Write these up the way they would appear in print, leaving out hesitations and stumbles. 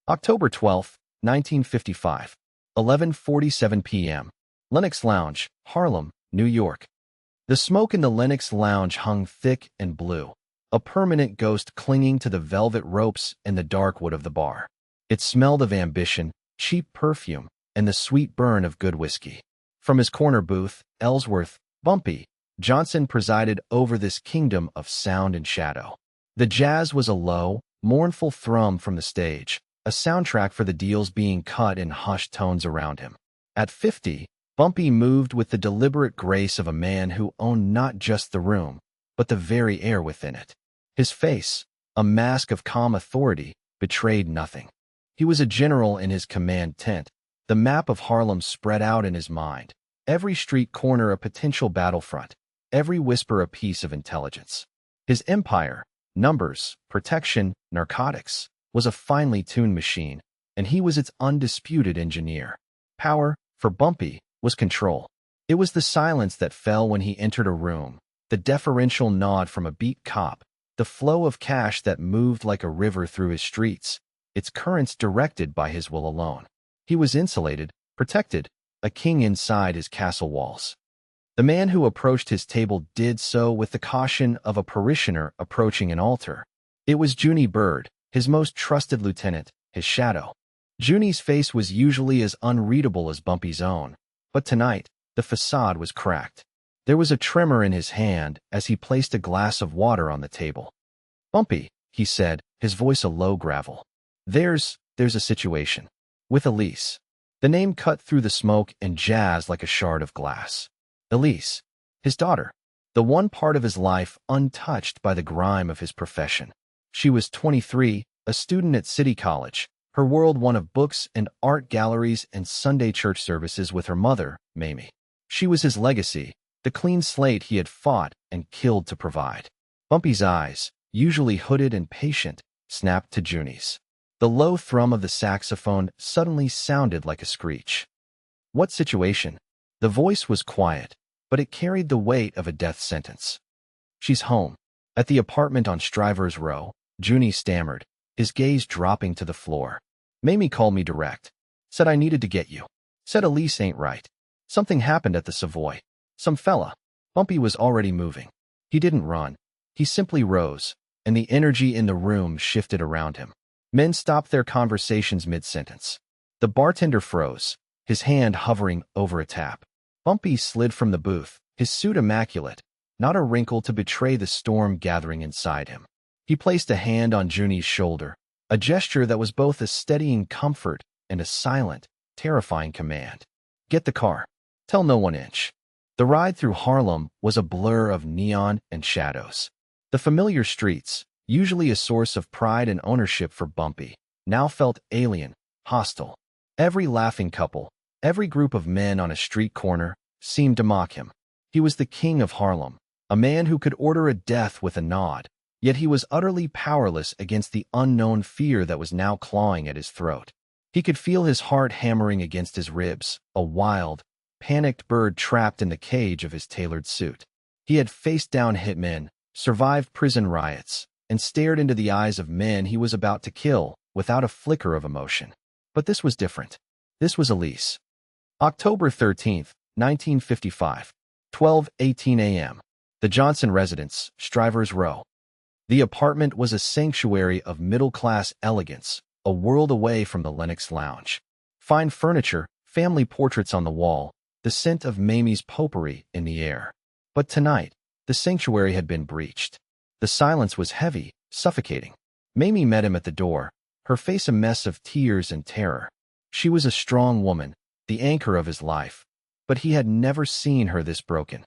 October 12, 1955, 11:47 p.m. Lenox Lounge, Harlem, New York. The smoke in the Lenox Lounge hung thick and blue, a permanent ghost clinging to the velvet ropes and the dark wood of the bar. It smelled of ambition, cheap perfume, and the sweet burn of good whiskey. From his corner booth, Ellsworth, Bumpy Johnson presided over this kingdom of sound and shadow. The jazz was a low, mournful thrum from the stage, a soundtrack for the deals being cut in hushed tones around him. At 50, Bumpy moved with the deliberate grace of a man who owned not just the room, but the very air within it. His face, a mask of calm authority, betrayed nothing. He was a general in his command tent, the map of Harlem spread out in his mind, every street corner a potential battlefront, every whisper a piece of intelligence. His empire, numbers, protection, narcotics, was a finely tuned machine, and he was its undisputed engineer. Power, for Bumpy, was control. It was the silence that fell when he entered a room, the deferential nod from a beat cop, the flow of cash that moved like a river through his streets, its currents directed by his will alone. He was insulated, protected, a king inside his castle walls. The man who approached his table did so with the caution of a parishioner approaching an altar. It was Junie Bird, his most trusted lieutenant, his shadow. Junie's face was usually as unreadable as Bumpy's own, but tonight, the facade was cracked. There was a tremor in his hand as he placed a glass of water on the table. "Bumpy," he said, his voice a low gravel. There's a situation. With Elise." The name cut through the smoke and jazzed like a shard of glass. Elise, his daughter, the one part of his life untouched by the grime of his profession. She was 23, a student at City College, her world one of books and art galleries and Sunday church services with her mother, Mamie. She was his legacy, the clean slate he had fought and killed to provide. Bumpy's eyes, usually hooded and patient, snapped to Junie's. The low thrum of the saxophone suddenly sounded like a screech. "What situation?" The voice was quiet, but it carried the weight of a death sentence. "She's home, at the apartment on Strivers Row," Junie stammered, his gaze dropping to the floor. "Mamie called me direct. Said I needed to get you. Said Elise ain't right. Something happened at the Savoy. Some fella." Bumpy was already moving. He didn't run. He simply rose, and the energy in the room shifted around him. Men stopped their conversations mid-sentence. The bartender froze, his hand hovering over a tap. Bumpy slid from the booth, his suit immaculate, not a wrinkle to betray the storm gathering inside him. He placed a hand on Junie's shoulder, a gesture that was both a steadying comfort and a silent, terrifying command. "Get the car. Tell no one inch." The ride through Harlem was a blur of neon and shadows. The familiar streets, usually a source of pride and ownership for Bumpy, now felt alien, hostile. Every laughing couple, every group of men on a street corner, seemed to mock him. He was the king of Harlem, a man who could order a death with a nod, yet he was utterly powerless against the unknown fear that was now clawing at his throat. He could feel his heart hammering against his ribs, a wild, panicked bird trapped in the cage of his tailored suit. He had faced down hitmen, survived prison riots, and stared into the eyes of men he was about to kill without a flicker of emotion. But this was different. This was Elise. October 13th, 1955, 12:18 a.m. The Johnson residence, Strivers Row. The apartment was a sanctuary of middle-class elegance, a world away from the Lenox Lounge. Fine furniture, family portraits on the wall, the scent of Mamie's potpourri in the air. But tonight, the sanctuary had been breached. The silence was heavy, suffocating. Mamie met him at the door, her face a mess of tears and terror. She was a strong woman, the anchor of his life, but he had never seen her this broken.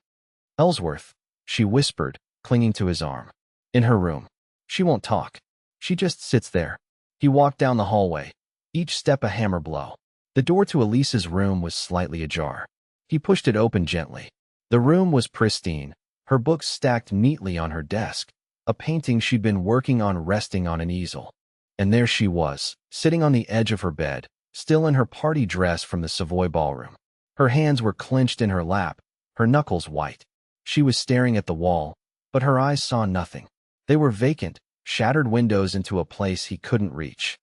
"Ellsworth," she whispered, clinging to his arm. "In her room. She won't talk. She just sits there." He walked down the hallway, each step a hammer blow. The door to Elise's room was slightly ajar. He pushed it open gently. The room was pristine, her books stacked neatly on her desk, a painting she'd been working on resting on an easel. And there she was, sitting on the edge of her bed, still in her party dress from the Savoy ballroom. Her hands were clenched in her lap, her knuckles white. She was staring at the wall, but her eyes saw nothing. They were vacant, shattered windows into a place he couldn't reach.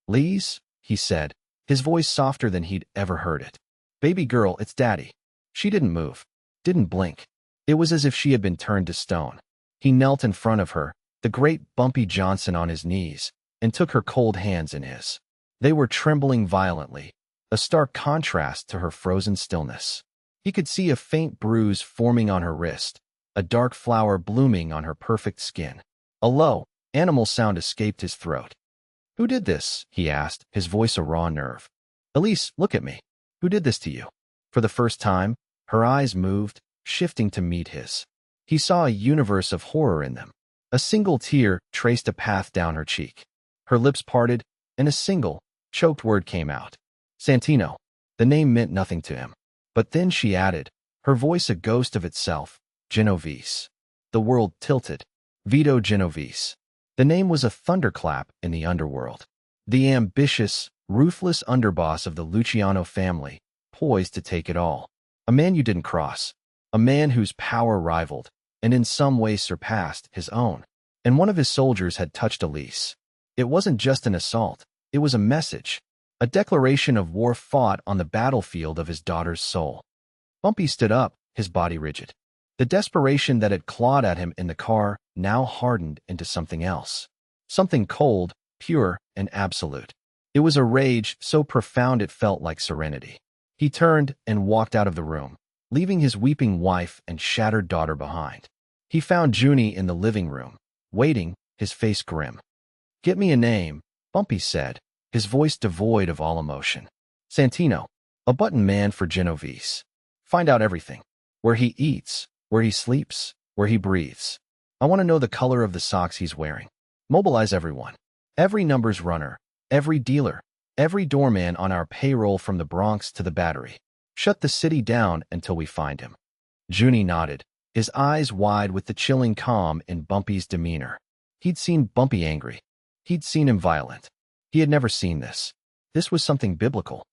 "Lise," he said, his voice softer than he'd ever heard it. "Baby girl, it's Daddy." She didn't move, didn't blink. It was as if she had been turned to stone. He knelt in front of her, the great Bumpy Johnson on his knees, and took her cold hands in his. They were trembling violently, a stark contrast to her frozen stillness. He could see a faint bruise forming on her wrist, a dark flower blooming on her perfect skin. A low, animal sound escaped his throat. "Who did this?" he asked, his voice a raw nerve. "Elise, look at me. Who did this to you?" For the first time, her eyes moved, shifting to meet his. He saw a universe of horror in them. A single tear traced a path down her cheek. Her lips parted, and a single, choked word came out. Santino. The name meant nothing to him. But then she added, her voice a ghost of itself, Genovese. The world tilted. Vito Genovese. The name was a thunderclap in the underworld. The ambitious, ruthless underboss of the Luciano family, poised to take it all. A man you didn't cross. A man whose power rivaled, and in some ways surpassed, his own. And one of his soldiers had touched Elise. It wasn't just an assault. It was a message. A declaration of war fought on the battlefield of his daughter's soul. Bumpy stood up, his body rigid. The desperation that had clawed at him in the car now hardened into something else. Something cold, pure, and absolute. It was a rage so profound it felt like serenity. He turned and walked out of the room, leaving his weeping wife and shattered daughter behind. He found Junie in the living room, waiting, his face grim. "Get me a name," Bumpy said, his voice devoid of all emotion. "Santino, a button man for Genovese. Find out everything. Where he eats, where he sleeps, where he breathes. I want to know the color of the socks he's wearing. Mobilize everyone. Every numbers runner, every dealer, every doorman on our payroll from the Bronx to the Battery. Shut the city down until we find him." Junie nodded, his eyes wide with the chilling calm in Bumpy's demeanor. He'd seen Bumpy angry. He'd seen him violent. He had never seen this. This was something biblical.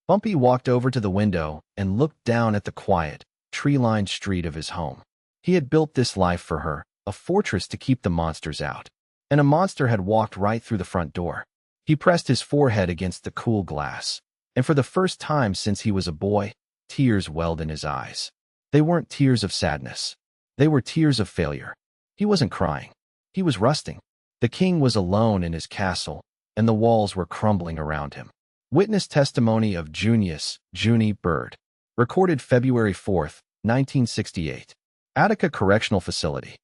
Bumpy walked over to the window and looked down at the quiet, tree-lined street of his home. He had built this life for her, a fortress to keep the monsters out. And a monster had walked right through the front door. He pressed his forehead against the cool glass, and for the first time since he was a boy, tears welled in his eyes. They weren't tears of sadness. They were tears of failure. He wasn't crying. He was rusting. The king was alone in his castle, and the walls were crumbling around him. Witness testimony of Junie Bird. Recorded February 4th, 1968. Attica Correctional Facility.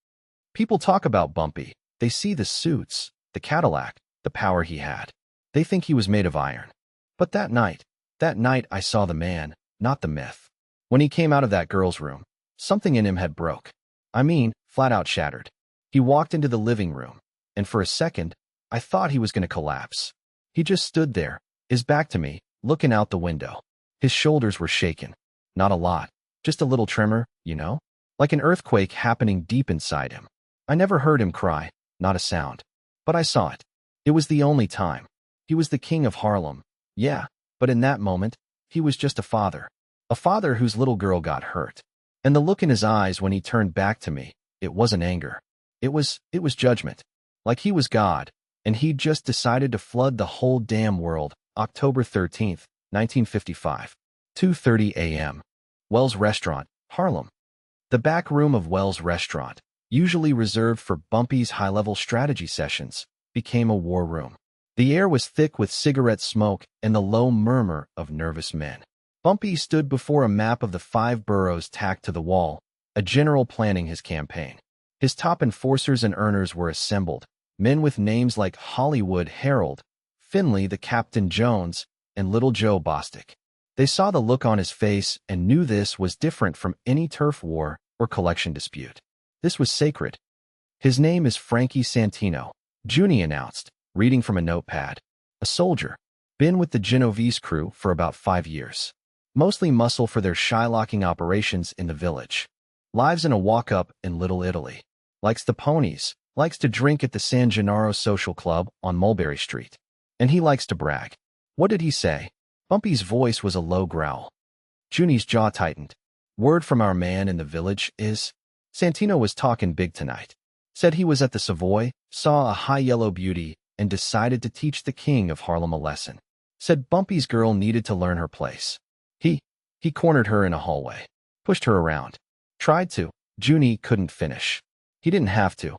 People talk about Bumpy. They see the suits, the Cadillac, the power he had. They think he was made of iron. But that night I saw the man, not the myth. When he came out of that girl's room, something in him had broke. I mean, flat out shattered. He walked into the living room, and for a second, I thought he was going to collapse. He just stood there, his back to me, looking out the window. His shoulders were shaken. Not a lot, just a little tremor, you know? Like an earthquake happening deep inside him. I never heard him cry, not a sound. But I saw it. It was the only time. He was the King of Harlem, yeah, but in that moment, he was just a father. A father whose little girl got hurt. And the look in his eyes when he turned back to me, it wasn't anger. It was judgment. Like he was God, and he'd just decided to flood the whole damn world. October 13th, 1955. 2:30 a.m. Wells Restaurant, Harlem. The back room of Wells Restaurant, usually reserved for Bumpy's high-level strategy sessions, became a war room. The air was thick with cigarette smoke and the low murmur of nervous men. Bumpy stood before a map of the 5 boroughs tacked to the wall, a general planning his campaign. His top enforcers and earners were assembled, men with names like Hollywood Harold, Finley the Captain Jones, and Little Joe Bostic. They saw the look on his face and knew this was different from any turf war or collection dispute. This was sacred. "His name is Frankie Santino," Junie announced, reading from a notepad. "A soldier. Been with the Genovese crew for about 5 years. Mostly muscle for their shylocking operations in the village. Lives in a walk-up in Little Italy. Likes the ponies. Likes to drink at the San Gennaro Social Club on Mulberry Street. And he likes to brag." "What did he say?" Bumpy's voice was a low growl. Junie's jaw tightened. "Word from our man in the village is, Santino was talking big tonight. Said he was at the Savoy, saw a high yellow beauty, and decided to teach the King of Harlem a lesson. Said Bumpy's girl needed to learn her place. He cornered her in a hallway, pushed her around. Tried to. Junie couldn't finish. He didn't have to.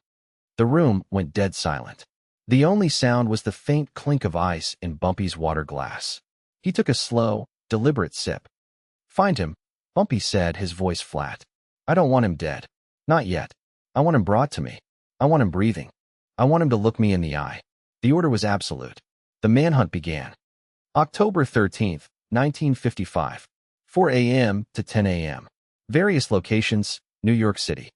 The room went dead silent. The only sound was the faint clink of ice in Bumpy's water glass. He took a slow, deliberate sip. "Find him," Bumpy said, his voice flat. "I don't want him dead. Not yet. I want him brought to me. I want him breathing. I want him to look me in the eye." The order was absolute. The manhunt began. October 13th, 1955, 4 a.m. to 10 a.m. Various locations, New York City.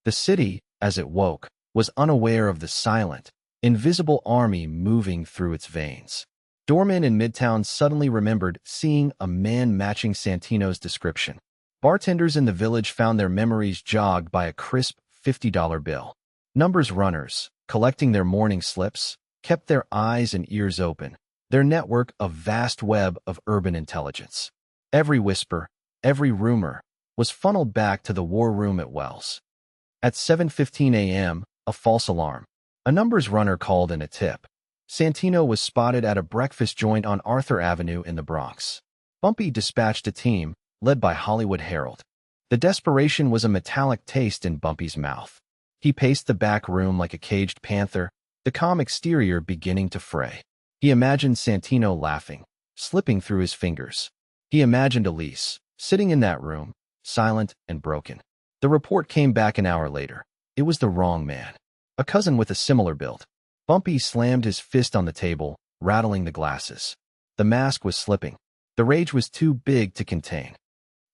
The city, as it woke, was unaware of the silent, invisible army moving through its veins. Doormen in Midtown suddenly remembered seeing a man matching Santino's description. Bartenders in the village found their memories jogged by a crisp $50 bill. Numbers runners, collecting their morning slips, kept their eyes and ears open, their network a vast web of urban intelligence. Every whisper, every rumor, was funneled back to the war room at Wells. At 7:15 a.m., a false alarm. A numbers runner called in a tip. Santino was spotted at a breakfast joint on Arthur Avenue in the Bronx. Bumpy dispatched a team, led by Hollywood Herald. The desperation was a metallic taste in Bumpy's mouth. He paced the back room like a caged panther, the calm exterior beginning to fray. He imagined Santino laughing, slipping through his fingers. He imagined Elise, sitting in that room, silent and broken. The report came back an hour later. It was the wrong man. A cousin with a similar build. Bumpy slammed his fist on the table, rattling the glasses. The mask was slipping. The rage was too big to contain.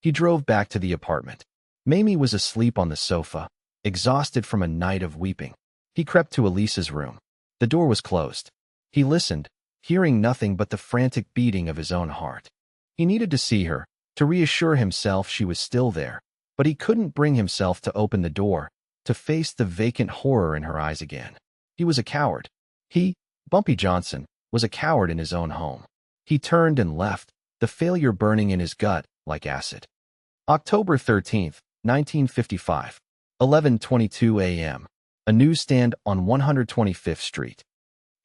He drove back to the apartment. Mamie was asleep on the sofa, exhausted from a night of weeping. He crept to Elise's room. The door was closed. He listened, hearing nothing but the frantic beating of his own heart. He needed to see her, to reassure himself she was still there, but he couldn't bring himself to open the door, to face the vacant horror in her eyes again. He was a coward. He, Bumpy Johnson, was a coward in his own home. He turned and left, the failure burning in his gut like acid. October 13th, 1955, 11:22 a.m. A newsstand on 125th Street.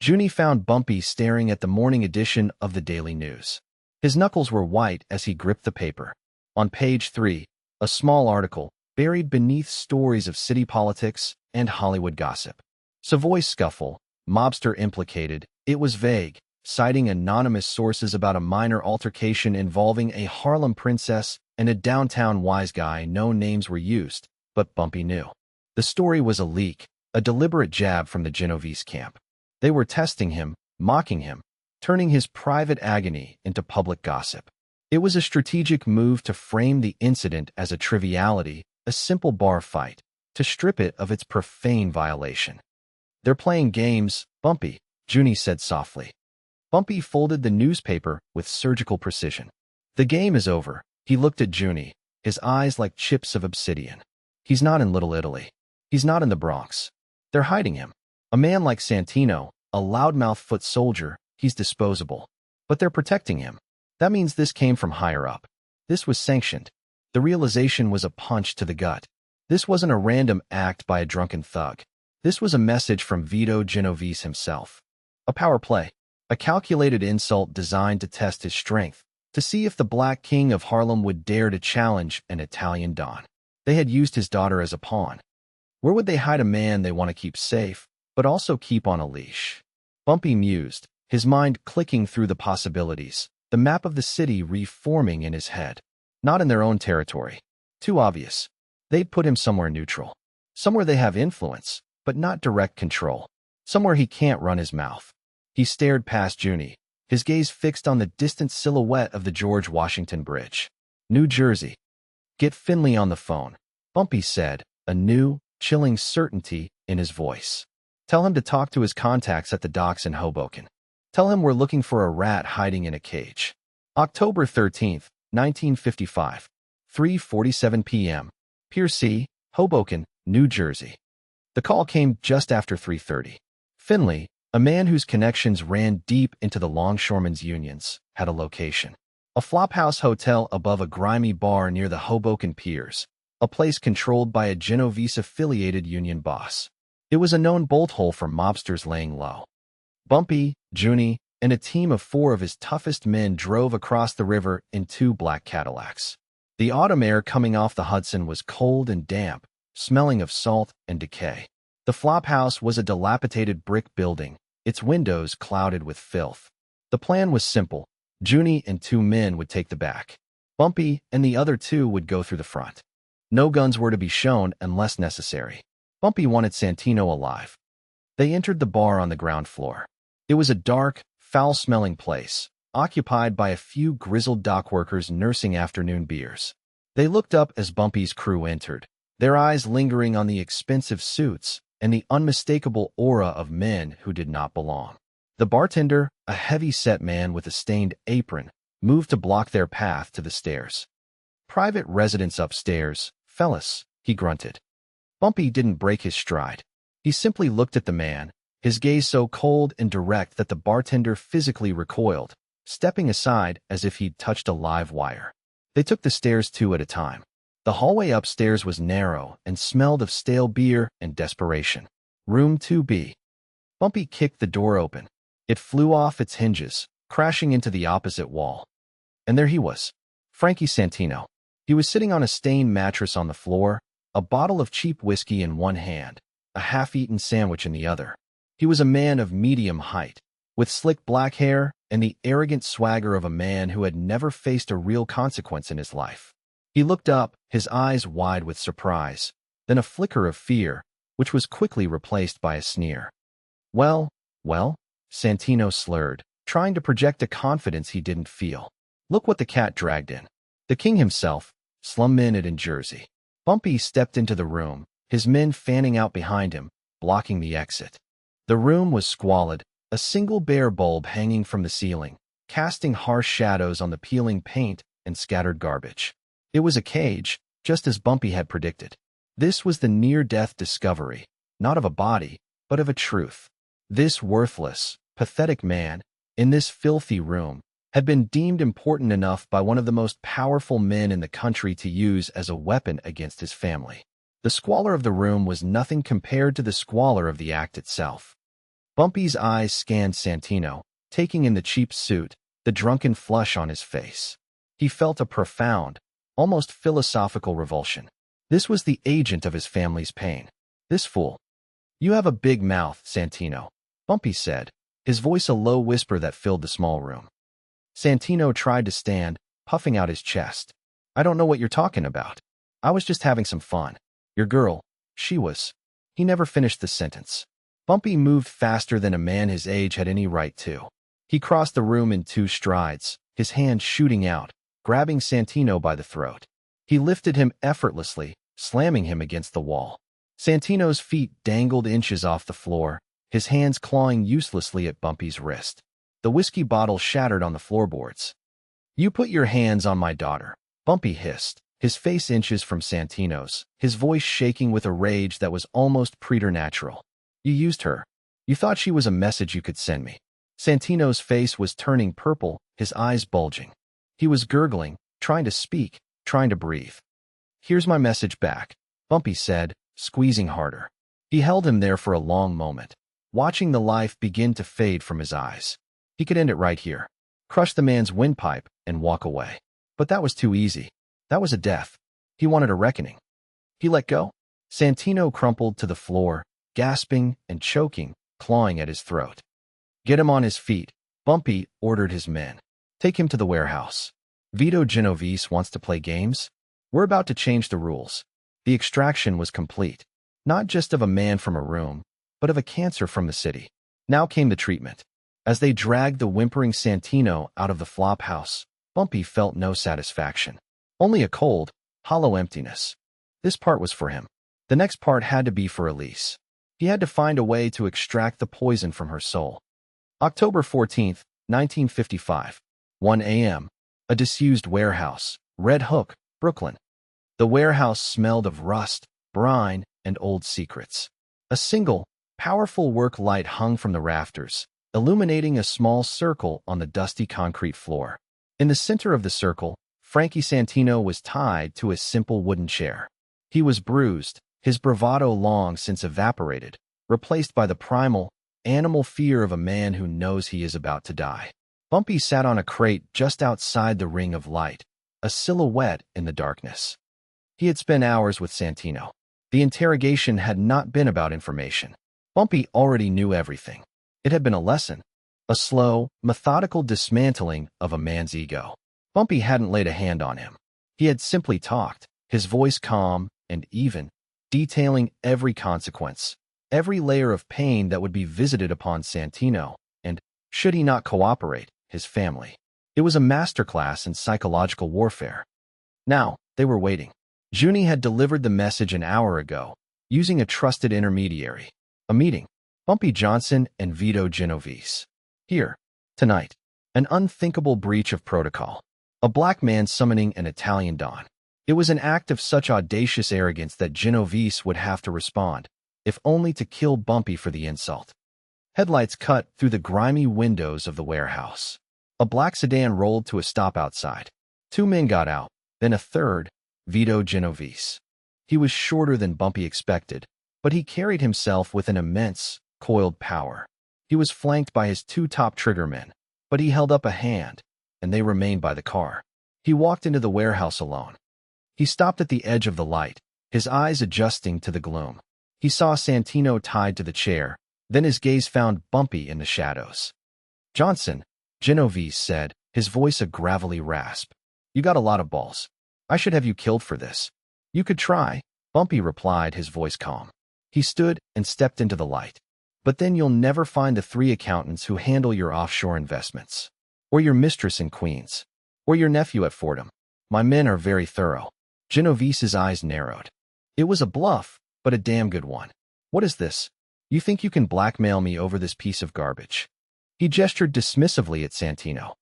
Junie found Bumpy staring at the morning edition of the Daily News. His knuckles were white as he gripped the paper. On page 3, a small article, buried beneath stories of city politics and Hollywood gossip. Savoy scuffle, mobster implicated. It was vague, citing anonymous sources about a minor altercation involving a Harlem princess and a downtown wise guy. No names were used, but Bumpy knew. The story was a leak, a deliberate jab from the Genovese camp. They were testing him, mocking him, turning his private agony into public gossip. It was a strategic move to frame the incident as a triviality, a simple bar fight, to strip it of its profane violation. "They're playing games, Bumpy," Junie said softly. Bumpy folded the newspaper with surgical precision. "The game is over." He looked at Junie, his eyes like chips of obsidian. "He's not in Little Italy. He's not in the Bronx. They're hiding him. A man like Santino, a loudmouth foot soldier, he's disposable. But they're protecting him. That means this came from higher up. This was sanctioned. The realization was a punch to the gut. This wasn't a random act by a drunken thug. This was a message from Vito Genovese himself. A power play, a calculated insult designed to test his strength, to see if the Black King of Harlem would dare to challenge an Italian Don. They had used his daughter as a pawn. Where would they hide a man they want to keep safe, but also keep on a leash? Bumpy mused, his mind clicking through the possibilities, the map of the city reforming in his head. Not in their own territory. Too obvious. They'd put him somewhere neutral. Somewhere they have influence, but not direct control. Somewhere he can't run his mouth. He stared past Junie, his gaze fixed on the distant silhouette of the George Washington Bridge. New Jersey. "Get Finley on the phone," Bumpy said, a new, chilling certainty in his voice. "Tell him to talk to his contacts at the docks in Hoboken. Tell him we're looking for a rat hiding in a cage." October 13th, 1955, 3:47 p.m. Pier C, Hoboken, New Jersey. The call came just after 3:30. Finley, a man whose connections ran deep into the longshoremen's unions, had a location. A flophouse hotel above a grimy bar near the Hoboken piers, a place controlled by a Genovese-affiliated union boss. It was a known bolt hole for mobsters laying low. Bumpy, Junie, and a team of 4 of his toughest men drove across the river in 2 black Cadillacs. The autumn air coming off the Hudson was cold and damp, smelling of salt and decay. The flophouse was a dilapidated brick building, its windows clouded with filth. The plan was simple. Junie and 2 men would take the back. Bumpy and the other 2 would go through the front. No guns were to be shown unless necessary. Bumpy wanted Santino alive. They entered the bar on the ground floor. It was a dark, foul-smelling place, occupied by a few grizzled dockworkers nursing afternoon beers. They looked up as Bumpy's crew entered, their eyes lingering on the expensive suits and the unmistakable aura of men who did not belong. The bartender, a heavy-set man with a stained apron, moved to block their path to the stairs. "Private residence upstairs, fellas," he grunted. Bumpy didn't break his stride. He simply looked at the man, his gaze so cold and direct that the bartender physically recoiled, stepping aside as if he'd touched a live wire. They took the stairs 2 at a time. The hallway upstairs was narrow and smelled of stale beer and desperation. Room 2B. Bumpy kicked the door open. It flew off its hinges, crashing into the opposite wall. And there he was, Frankie Santino. He was sitting on a stained mattress on the floor, a bottle of cheap whiskey in one hand, a half-eaten sandwich in the other. He was a man of medium height, with slick black hair and the arrogant swagger of a man who had never faced a real consequence in his life. He looked up, his eyes wide with surprise, then a flicker of fear, which was quickly replaced by a sneer. Well, Santino slurred, trying to project a confidence he didn't feel. "Look what the cat dragged in. The king himself, slum minute in Jersey." Bumpy stepped into the room, his men fanning out behind him, blocking the exit. The room was squalid, a single bare bulb hanging from the ceiling, casting harsh shadows on the peeling paint and scattered garbage. It was a cage, just as Bumpy had predicted. This was the near-death discovery, not of a body, but of a truth. This worthless, pathetic man, in this filthy room, had been deemed important enough by one of the most powerful men in the country to use as a weapon against his family. The squalor of the room was nothing compared to the squalor of the act itself. Bumpy's eyes scanned Santino, taking in the cheap suit, the drunken flush on his face. He felt a profound, almost philosophical revulsion. This was the agent of his family's pain. This fool. "You have a big mouth, Santino," Bumpy said, his voice a low whisper that filled the small room. Santino tried to stand, puffing out his chest. "I don't know what you're talking about. I was just having some fun. Your girl, she was..." He never finished the sentence. Bumpy moved faster than a man his age had any right to. He crossed the room in 2 strides, his hand shooting out, grabbing Santino by the throat. He lifted him effortlessly, slamming him against the wall. Santino's feet dangled inches off the floor, his hands clawing uselessly at Bumpy's wrist. The whiskey bottle shattered on the floorboards. "You put your hands on my daughter," Bumpy hissed, his face inches from Santino's, his voice shaking with a rage that was almost preternatural. "You used her. You thought she was a message you could send me." Santino's face was turning purple, his eyes bulging. He was gurgling, trying to speak, trying to breathe. "Here's my message back," Bumpy said, squeezing harder. He held him there for a long moment, watching the life begin to fade from his eyes. He could end it right here, crush the man's windpipe, and walk away. But that was too easy. That was a death. He wanted a reckoning. He let go. Santino crumpled to the floor, gasping and choking, clawing at his throat. "Get him on his feet," Bumpy ordered his men. "Take him to the warehouse. Vito Genovese wants to play games. We're about to change the rules." The extraction was complete, not just of a man from a room, but of a cancer from the city. Now came the treatment. As they dragged the whimpering Santino out of the flophouse, Bumpy felt no satisfaction. Only a cold, hollow emptiness. This part was for him. The next part had to be for Elise. He had to find a way to extract the poison from her soul. October 14th, 1955. 1 a.m. A disused warehouse, Red Hook, Brooklyn. The warehouse smelled of rust, brine, and old secrets. A single, powerful work light hung from the rafters, illuminating a small circle on the dusty concrete floor. In the center of the circle, Frankie Santino was tied to a simple wooden chair. He was bruised, his bravado long since evaporated, replaced by the primal, animal fear of a man who knows he is about to die. Bumpy sat on a crate just outside the ring of light, a silhouette in the darkness. He had spent hours with Santino. The interrogation had not been about information. Bumpy already knew everything. It had been a lesson, a slow, methodical dismantling of a man's ego. Bumpy hadn't laid a hand on him. He had simply talked, his voice calm and even, detailing every consequence, every layer of pain that would be visited upon Santino, and, should he not cooperate, his family. It was a masterclass in psychological warfare. Now, they were waiting. Junie had delivered the message an hour ago, using a trusted intermediary. A meeting. Bumpy Johnson and Vito Genovese. Here. Tonight. An unthinkable breach of protocol. A black man summoning an Italian don. It was an act of such audacious arrogance that Genovese would have to respond, if only to kill Bumpy for the insult. Headlights cut through the grimy windows of the warehouse. A black sedan rolled to a stop outside. Two men got out, then a third, Vito Genovese. He was shorter than Bumpy expected, but he carried himself with an immense, coiled power. He was flanked by his two top triggermen, but he held up a hand, and they remained by the car. He walked into the warehouse alone. He stopped at the edge of the light, his eyes adjusting to the gloom. He saw Santino tied to the chair, then his gaze found Bumpy in the shadows. "Johnson," Genovese said, his voice a gravelly rasp. "You got a lot of balls. I should have you killed for this." "You could try," Bumpy replied, his voice calm. He stood and stepped into the light. "But then you'll never find the three accountants who handle your offshore investments. Or your mistress in Queens. Or your nephew at Fordham. My men are very thorough." Genovese's eyes narrowed. It was a bluff, but a damn good one. "What is this? You think you can blackmail me over this piece of garbage?" He gestured dismissively at Santino.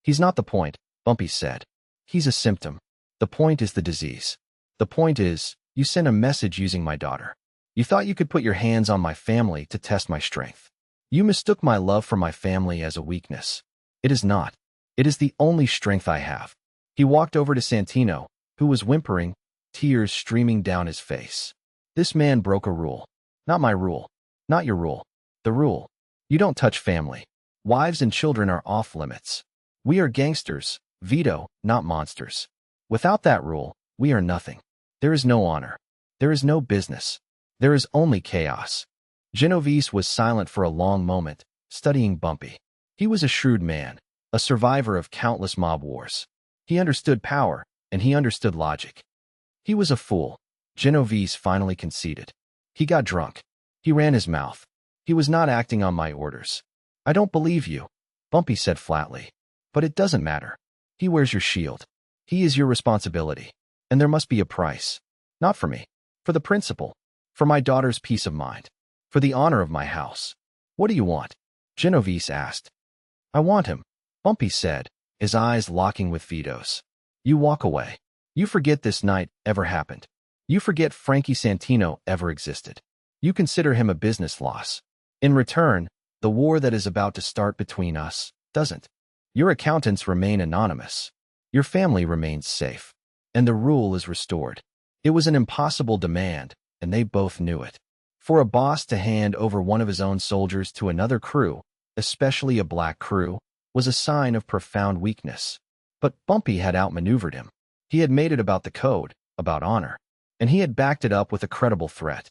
"He's not the point," Bumpy said. "He's a symptom. The point is the disease. The point is, you sent a message using my daughter. You thought you could put your hands on my family to test my strength. You mistook my love for my family as a weakness. It is not. It is the only strength I have." He walked over to Santino, who was whimpering, tears streaming down his face. "This man broke a rule. Not my rule. Not your rule. The rule. You don't touch family. Wives and children are off limits. We are gangsters, Vito, not monsters. Without that rule, we are nothing. There is no honor. There is no business. There is only chaos." Genovese was silent for a long moment, studying Bumpy. He was a shrewd man, a survivor of countless mob wars. He understood power, and he understood logic. He was a fool, Genovese finally conceded. He got drunk. He ran his mouth. He was not acting on my orders. "I don't believe you," Bumpy said flatly. "But it doesn't matter. He wears your shield. He is your responsibility. And there must be a price. Not for me. For the principle. For my daughter's peace of mind. For the honor of my house." "What do you want?" Genovese asked. "I want him," Bumpy said, his eyes locking with Vito's. "You walk away. You forget this night ever happened. You forget Frankie Santino ever existed. You consider him a business loss. In return, the war that is about to start between us doesn't. Your accountants remain anonymous. Your family remains safe. And the rule is restored." It was an impossible demand, and they both knew it. For a boss to hand over one of his own soldiers to another crew, especially a black crew, was a sign of profound weakness. But Bumpy had outmaneuvered him. He had made it about the code, about honor, and he had backed it up with a credible threat.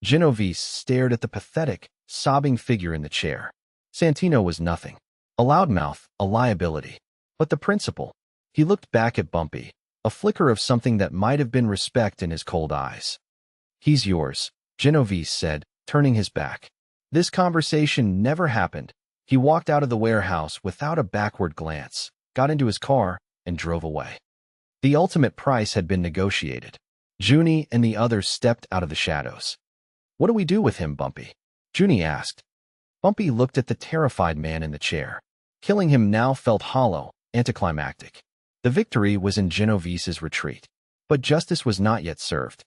Genovese stared at the pathetic, sobbing figure in the chair. Santino was nothing. A loudmouth, a liability. But the principle. He looked back at Bumpy, a flicker of something that might have been respect in his cold eyes. "He's yours," Genovese said, turning his back. This conversation never happened. He walked out of the warehouse without a backward glance, got into his car, and drove away. The ultimate price had been negotiated. Junie and the others stepped out of the shadows. "What do we do with him, Bumpy?" Junie asked. Bumpy looked at the terrified man in the chair. Killing him now felt hollow, anticlimactic. The victory was in Genovese's retreat. But justice was not yet served.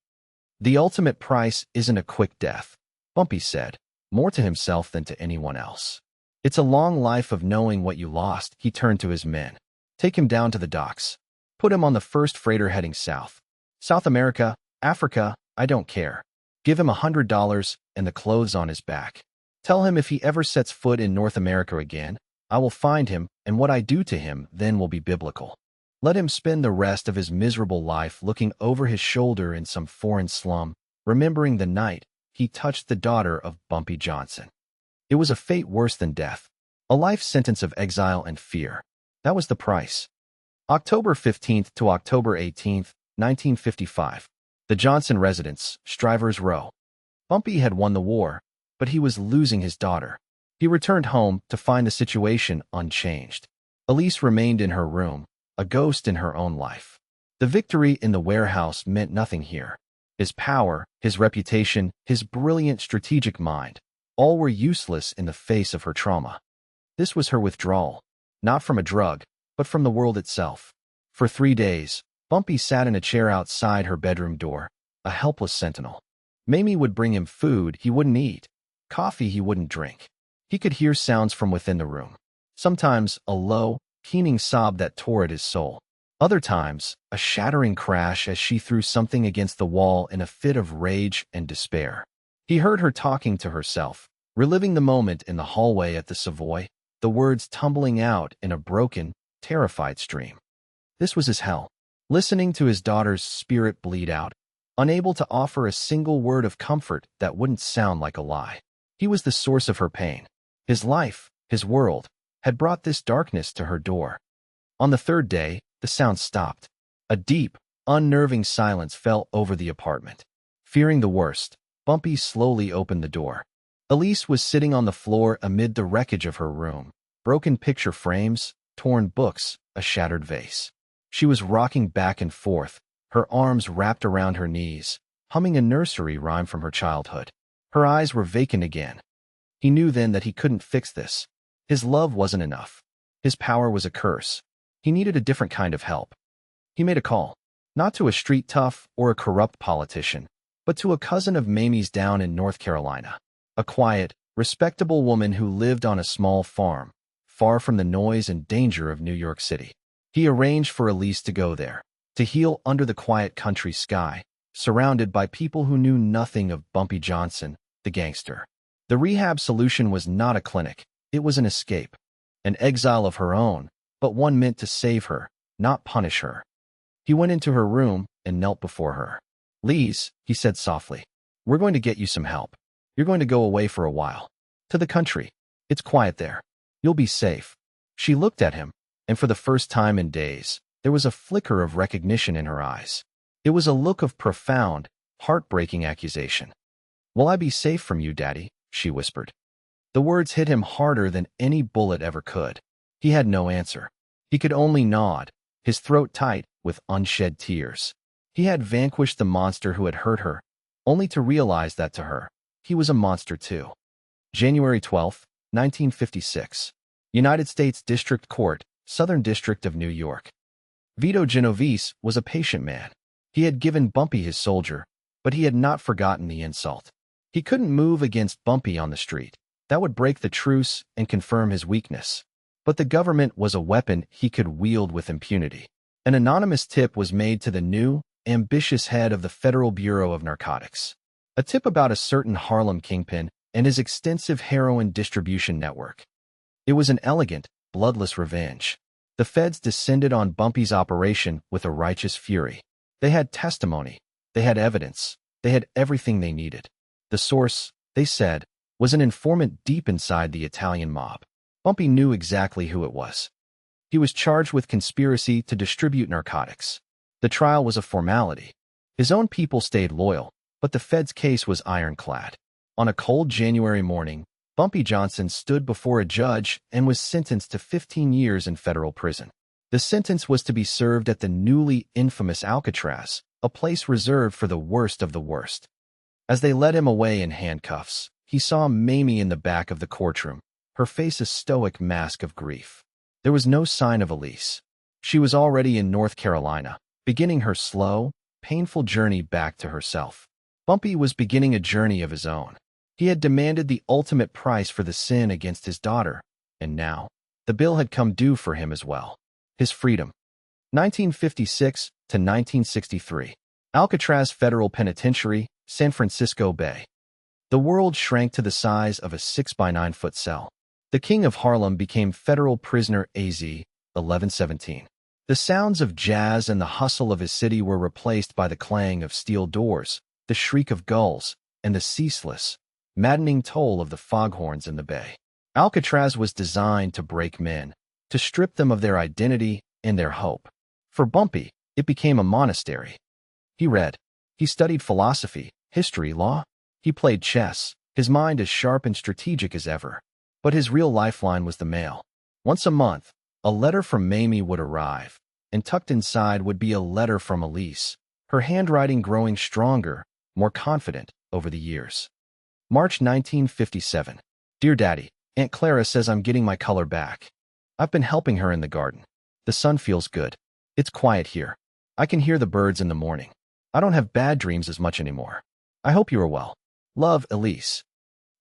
"The ultimate price isn't a quick death," Bumpy said, more to himself than to anyone else. "It's a long life of knowing what you lost." He turned to his men. "Take him down to the docks. Put him on the first freighter heading south. South America, Africa, I don't care. Give him $100 and the clothes on his back. Tell him if he ever sets foot in North America again, I will find him, and what I do to him then will be biblical. Let him spend the rest of his miserable life looking over his shoulder in some foreign slum, remembering the night he touched the daughter of Bumpy Johnson. It was a fate worse than death, a life sentence of exile and fear. That was the price. October 15th to October 18th, 1955. The Johnson residence, Strivers Row. Bumpy had won the war, but he was losing his daughter. He returned home to find the situation unchanged. Elise remained in her room, a ghost in her own life. The victory in the warehouse meant nothing here. His power, his reputation, his brilliant strategic mind, all were useless in the face of her trauma. This was her withdrawal, not from a drug, but from the world itself. For 3 days, Bumpy sat in a chair outside her bedroom door, a helpless sentinel. Mamie would bring him food he wouldn't eat, coffee he wouldn't drink. He could hear sounds from within the room. Sometimes a low, keening sob that tore at his soul. Other times, a shattering crash as she threw something against the wall in a fit of rage and despair. He heard her talking to herself, reliving the moment in the hallway at the Savoy, the words tumbling out in a broken, terrified stream. This was his hell. Listening to his daughter's spirit bleed out, unable to offer a single word of comfort that wouldn't sound like a lie. He was the source of her pain. His life, his world, had brought this darkness to her door. On the 3rd day, the sound stopped. A deep, unnerving silence fell over the apartment. Fearing the worst, Bumpy slowly opened the door. Elise was sitting on the floor amid the wreckage of her room, broken picture frames, torn books, a shattered vase. She was rocking back and forth, her arms wrapped around her knees, humming a nursery rhyme from her childhood. Her eyes were vacant again. He knew then that he couldn't fix this. His love wasn't enough. His power was a curse. He needed a different kind of help. He made a call, not to a street tough or a corrupt politician, but to a cousin of Mamie's down in North Carolina, a quiet, respectable woman who lived on a small farm, far from the noise and danger of New York City. He arranged for Elise to go there, to heal under the quiet country sky, surrounded by people who knew nothing of Bumpy Johnson, the gangster. The rehab solution was not a clinic. It was an escape, an exile of her own, but one meant to save her, not punish her. He went into her room and knelt before her. "Lise," he said softly, "we're going to get you some help. You're going to go away for a while. To the country. It's quiet there. You'll be safe." She looked at him, and for the first time in days, there was a flicker of recognition in her eyes. It was a look of profound, heartbreaking accusation. "Will I be safe from you, Daddy?" she whispered. The words hit him harder than any bullet ever could. He had no answer. He could only nod, his throat tight with unshed tears. He had vanquished the monster who had hurt her, only to realize that to her, he was a monster too. January 12, 1956. United States District Court, Southern District of New York. Vito Genovese was a patient man. He had given Bumpy his soldier, but he had not forgotten the insult. He couldn't move against Bumpy on the street. That would break the truce and confirm his weakness. But the government was a weapon he could wield with impunity. An anonymous tip was made to the new, ambitious head of the Federal Bureau of Narcotics. A tip about a certain Harlem kingpin and his extensive heroin distribution network. It was an elegant, bloodless revenge. The feds descended on Bumpy's operation with a righteous fury. They had testimony. They had evidence. They had everything they needed. The source, they said, was an informant deep inside the Italian mob. Bumpy knew exactly who it was. He was charged with conspiracy to distribute narcotics. The trial was a formality. His own people stayed loyal, but the Fed's case was ironclad. On a cold January morning, Bumpy Johnson stood before a judge and was sentenced to 15 years in federal prison. The sentence was to be served at the newly infamous Alcatraz, a place reserved for the worst of the worst. As they led him away in handcuffs, he saw Mamie in the back of the courtroom, her face a stoic mask of grief. There was no sign of Elise. She was already in North Carolina, beginning her slow, painful journey back to herself. Bumpy was beginning a journey of his own. He had demanded the ultimate price for the sin against his daughter, and now, the bill had come due for him as well. His freedom. 1956 to 1963. Alcatraz Federal Penitentiary, San Francisco Bay. The world shrank to the size of a 6 by 9-foot cell. The King of Harlem became federal prisoner AZ 1117. The sounds of jazz and the hustle of his city were replaced by the clang of steel doors, the shriek of gulls, and the ceaseless, maddening toll of the foghorns in the bay. Alcatraz was designed to break men, to strip them of their identity and their hope. For Bumpy, it became a monastery. He read. He studied philosophy, history, law. He played chess, his mind as sharp and strategic as ever. But his real lifeline was the mail. Once a month, a letter from Mamie would arrive, and tucked inside would be a letter from Elise, her handwriting growing stronger, more confident over the years. March 1957. Dear Daddy, Aunt Clara says I'm getting my color back. I've been helping her in the garden. The sun feels good. It's quiet here. I can hear the birds in the morning. I don't have bad dreams as much anymore. I hope you are well. Love, Elise.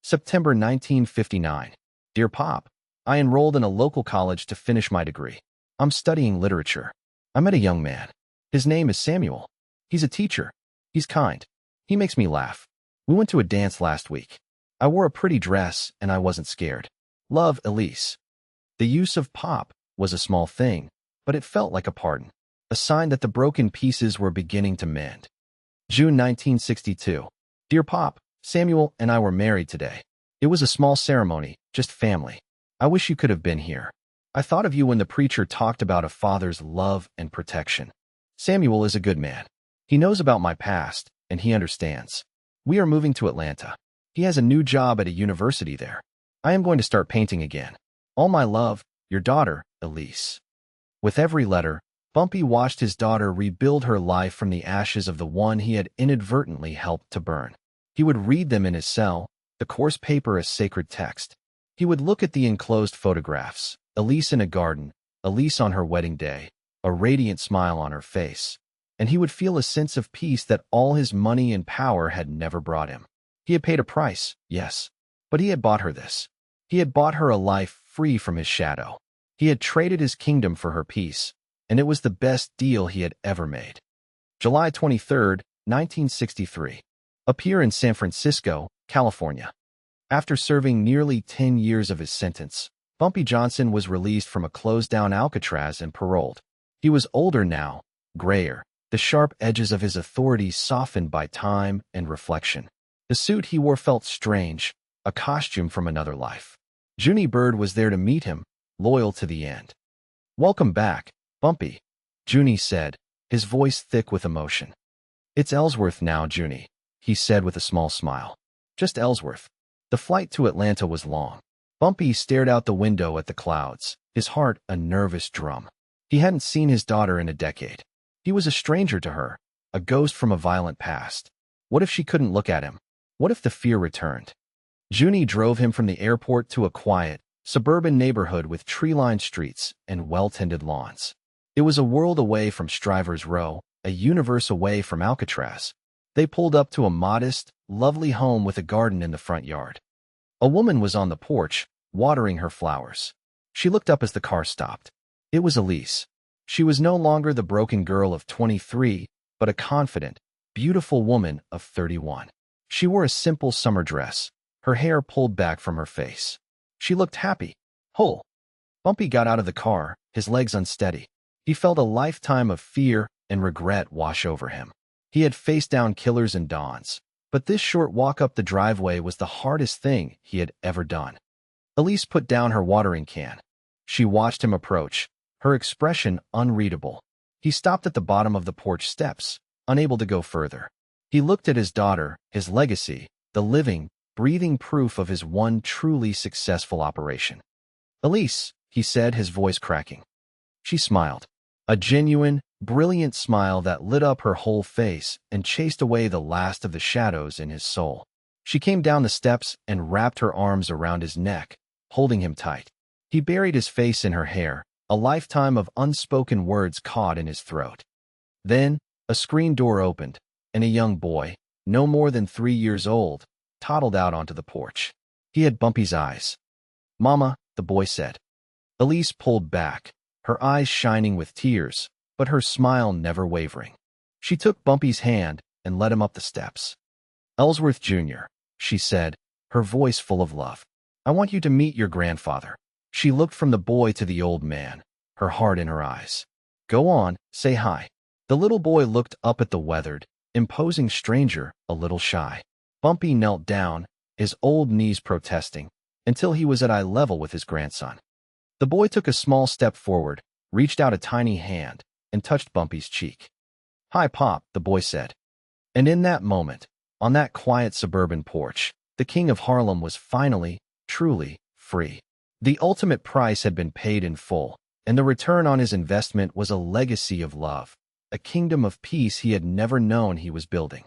September 1959. Dear Pop, I enrolled in a local college to finish my degree. I'm studying literature. I met a young man. His name is Samuel. He's a teacher. He's kind. He makes me laugh. We went to a dance last week. I wore a pretty dress and I wasn't scared. Love, Elise. The use of Pop was a small thing, but it felt like a pardon, a sign that the broken pieces were beginning to mend. June 1962. Dear Pop, Samuel and I were married today. It was a small ceremony, just family. I wish you could have been here. I thought of you when the preacher talked about a father's love and protection. Samuel is a good man. He knows about my past, and he understands. We are moving to Atlanta. He has a new job at a university there. I am going to start painting again. All my love, your daughter, Elise. With every letter, Bumpy watched his daughter rebuild her life from the ashes of the one he had inadvertently helped to burn. He would read them in his cell, the coarse paper as sacred text. He would look at the enclosed photographs, Elise in a garden, Elise on her wedding day, a radiant smile on her face, and he would feel a sense of peace that all his money and power had never brought him. He had paid a price, yes, but he had bought her this. He had bought her a life free from his shadow. He had traded his kingdom for her peace, and it was the best deal he had ever made. July 23, 1963. Appear in San Francisco, California. After serving nearly 10 years of his sentence, Bumpy Johnson was released from a closed-down Alcatraz and paroled. He was older now, grayer, the sharp edges of his authority softened by time and reflection. The suit he wore felt strange, a costume from another life. Junie Bird was there to meet him, loyal to the end. Welcome back, Bumpy, Junie said, his voice thick with emotion. It's Ellsworth now, Junie, he said with a small smile. Just Ellsworth. The flight to Atlanta was long. Bumpy stared out the window at the clouds, his heart a nervous drum. He hadn't seen his daughter in a decade. He was a stranger to her, a ghost from a violent past. What if she couldn't look at him? What if the fear returned? Junie drove him from the airport to a quiet, suburban neighborhood with tree-lined streets and well-tended lawns. It was a world away from Strivers Row, a universe away from Alcatraz. They pulled up to a modest, lovely home with a garden in the front yard. A woman was on the porch, watering her flowers. She looked up as the car stopped. It was Elise. She was no longer the broken girl of 23, but a confident, beautiful woman of 31. She wore a simple summer dress, her hair pulled back from her face. She looked happy, whole. Bumpy got out of the car, his legs unsteady. He felt a lifetime of fear and regret wash over him. He had faced down killers and dons, but this short walk up the driveway was the hardest thing he had ever done. Elise put down her watering can. She watched him approach, her expression unreadable. He stopped at the bottom of the porch steps, unable to go further. He looked at his daughter, his legacy, the living, breathing proof of his one truly successful operation. Elise, he said, his voice cracking. She smiled. A genuine, brilliant smile that lit up her whole face and chased away the last of the shadows in his soul. She came down the steps and wrapped her arms around his neck, holding him tight. He buried his face in her hair, a lifetime of unspoken words caught in his throat. Then, a screen door opened, and a young boy, no more than 3 years old, toddled out onto the porch. He had Bumpy's eyes. "Mama," the boy said. Elise pulled back, her eyes shining with tears, but her smile never wavering. She took Bumpy's hand and led him up the steps. Ellsworth Jr., she said, her voice full of love. "I want you to meet your grandfather." She looked from the boy to the old man, her heart in her eyes. "Go on, say hi." The little boy looked up at the weathered, imposing stranger, a little shy. Bumpy knelt down, his old knees protesting, until he was at eye level with his grandson. The boy took a small step forward, reached out a tiny hand, and touched Bumpy's cheek. "Hi, Pop," the boy said. And in that moment, on that quiet suburban porch, the King of Harlem was finally, truly, free. The ultimate price had been paid in full, and the return on his investment was a legacy of love, a kingdom of peace he had never known he was building.